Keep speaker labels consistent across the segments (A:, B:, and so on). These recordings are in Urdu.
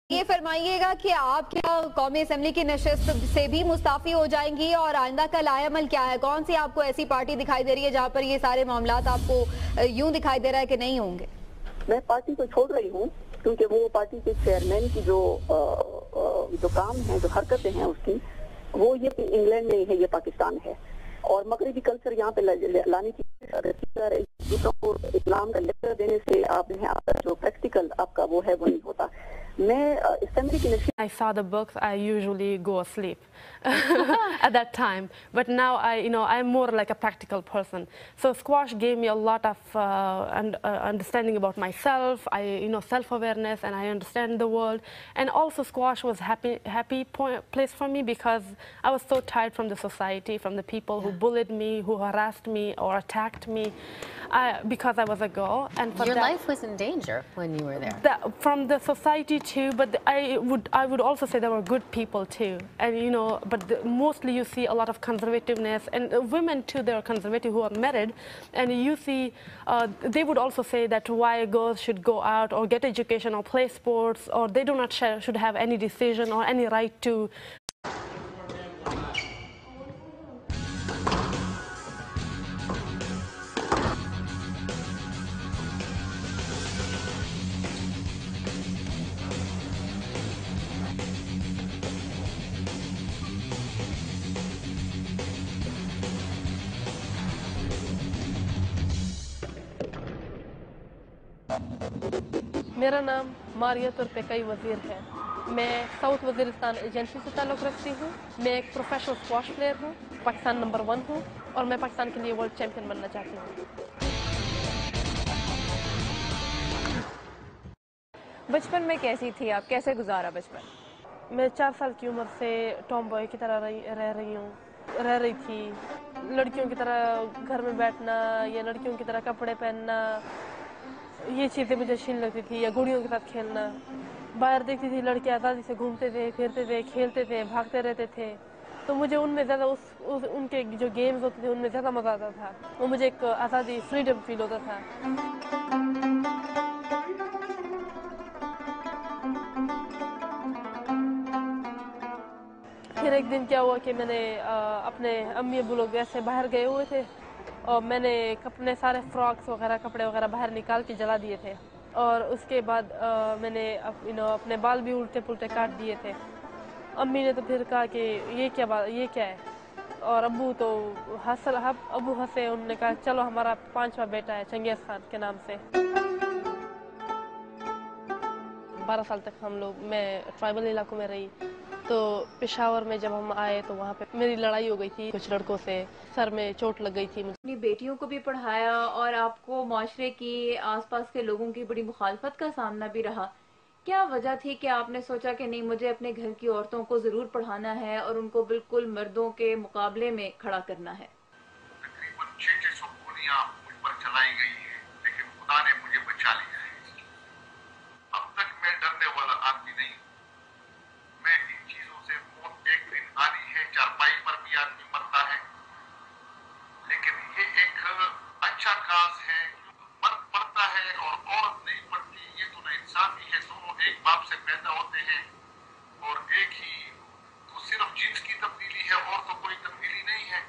A: یہ فرمائیے گا کہ آپ کیا قومی اسمبلی کی نشست سے بھی مستعفی ہو جائیں گی اور آئندہ کا لائحہ عمل کیا ہے؟ کون سی آپ کو ایسی پارٹی دکھائی دے رہی ہے جہاں پر یہ سارے معاملات آپ کو یوں دکھائی دے رہا ہے کہ نہیں ہوں گے؟
B: میں پارٹی کو چھوڑ رہی ہوں کیونکہ وہ پارٹی کے چیئرمین کی جو کام ہے، جو حرکتیں ہیں اس کی، وہ یہ کہ انگلینڈ نہیں ہے، یہ پاکستان ہے اور مغربی کلچر یہاں پہ لانے کی دوسروں کو اسلام کا لیکچر دینے سے آپ جو پریکٹیکل آپ کا وہ ہے وہ نہیں ہوتا. میں اسمبلی کی
C: I saw the books, I usually go asleep at that time. But now I'm more like a practical person. So squash gave me a lot of understanding about myself, self-awareness, and I understand the world. And also squash was happy place for me because I was so tired from the society, from the people who bullied me, who harassed me or attacked me because I was a girl. And
D: your life was in danger when you were there.
C: From the society too, but I would also say there were good people too, and but mostly you see a lot of conservativeness, and women too, they are conservative who are married, and you see they would also say that why girls should go out or get education or play sports, or they do not should have any decision or any right to.
E: میرا نام ماریہ ترپیکئی وزیر ہے. میں ساؤتھ وزیرستان ایجنسی سے تعلق رکھتی ہوں. میں ایک پروفیشنل اسکواش پلیئر ہوں, پاکستان نمبر 1 ہوں اور میں پاکستان کے لیے ورلڈ چیمپئن بننا چاہتی ہوں.
A: بچپن میں کیسی تھی آپ؟ کیسے گزارا بچپن؟
E: میں 4 سال کی عمر سے ٹام بوائے کی طرح رہ رہی تھی. لڑکیوں کی طرح گھر میں بیٹھنا یا لڑکیوں کی طرح کپڑے پہننا, یہ چیزیں مجھے اچھی لگتی تھی, یا گڑیوں کے ساتھ کھیلنا. باہر دیکھتی تھی لڑکے آزادی سے گھومتے تھے, پھرتے تھے, کھیلتے تھے, بھاگتے رہتے تھے, تو مجھے ان میں زیادہ ان کے جو گیمز ہوتے تھے ان میں زیادہ مزہ آتا تھا. وہ مجھے ایک آزادی, فریڈم فیل ہوتا تھا. پھر ایک دن کیا ہوا کہ میں نے اپنے امی ابو لوگ ایسے باہر گئے ہوئے تھے اور میں نے اپنے سارے فراکس وغیرہ, کپڑے وغیرہ باہر نکال کے جلا دیے تھے, اور اس کے بعد میں نے اپنے بال بھی الٹے پلٹے کاٹ دیے تھے. امی نے تو پھر کہا کہ یہ کیا ہے, اور ابو ہنسے. انہوں نے کہا چلو ہمارا 5واں بیٹا ہے چنگیز خان کے نام سے. 12 سال تک میں ٹرائبل علاقوں میں رہی. تو پشاور میں جب ہم آئے تو وہاں پہ میری لڑائی ہو گئی تھی کچھ لڑکوں سے, سر میں چوٹ لگ گئی تھی.
A: اپنی بیٹیوں کو بھی پڑھایا اور آپ کو معاشرے کی, آس پاس کے لوگوں کی بڑی مخالفت کا سامنا بھی رہا. کیا وجہ تھی کہ آپ نے سوچا کہ نہیں, مجھے اپنے گھر کی عورتوں کو ضرور پڑھانا ہے اور ان کو بالکل مردوں کے مقابلے میں کھڑا کرنا ہے؟
F: تقریباً 600 گولیاں مجھ پر چلائی گئی ہیں, لیکن خدا نے مجھے بچا لیا ہے. اب تک میں ڈرنے والا آدمی نہیں ہوں. میں ان چیزوں سے, موت ایک دن آنی ہے, چارپائی پر بھی آدمی مرتا ہے, لیکن یہ ایک اچھا کاز ہے. مرد پڑتا ہے اور عورت نہیں پڑتی, یہ تو نہ انصافی ہے. دونوں ایک باپ سے پیدا ہوتے ہیں اور ایک ہی, تو صرف جنس کی تبدیلی ہے اور تو کوئی تبدیلی نہیں ہے.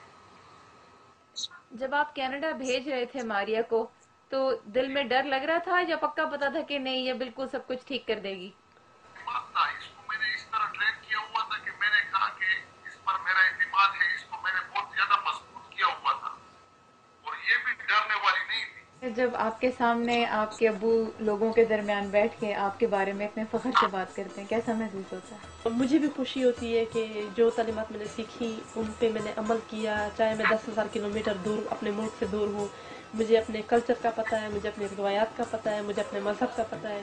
A: جب آپ کینیڈا بھیج رہے تھے ماریہ کو, تو دل میں ڈر لگ رہا تھا یا پکا پتا تھا کہ نہیں یہ بالکل سب کچھ ٹھیک کر دے گی؟
F: اس کو میں نے اس طرح ٹرین کیا ہوا تھا کہ میں نے کہا کہ اس پر میرا اعتماد ہے, اس کو میں نے بہت زیادہ مضبوط کیا ہوا تھا, اور یہ بھی ڈرنے والی نہیں تھی.
A: جب آپ کے سامنے آپ کے ابو لوگوں کے درمیان بیٹھ کے آپ کے بارے میں اپنے فخر سے بات کرتے ہیں, کیسا محسوس ہوتا ہے؟
E: مجھے بھی خوشی ہوتی ہے کہ جو تعلیمات میں نے سیکھی ان پہ میں نے عمل کیا, چاہے میں 10,000 کلومیٹر دور اپنے ملک سے دور ہوں. مجھے اپنے کلچر کا پتہ ہے, مجھے اپنے روایات کا پتہ ہے, مجھے اپنے مذہب کا پتہ ہے.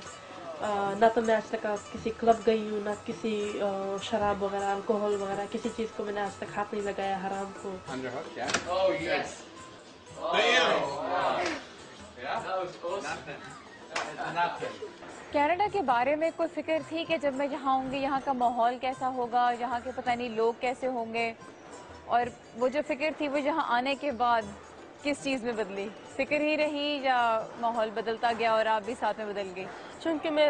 E: نہ تو میں آج تک کسی کلب گئی ہوں, نہ کسی شراب وغیرہ, الکوہل وغیرہ کسی چیز کو میں نے آج تک ہاتھ نہیں لگایا, حرام کو.
A: کینیڈا کے بارے میں کوئی فکر تھی کہ جب میں یہاں ہوں گی یہاں کا ماحول کیسا ہوگا, یہاں کے پتہ نہیں لوگ کیسے ہوں گے, اور وہ جو فکر تھی وہ یہاں آنے کے بعد کس چیز میں بدلی؟ فکر ہی رہی یا ماحول بدلتا گیا اور آپ بھی ساتھ میں بدل گئی؟
E: چونکہ میں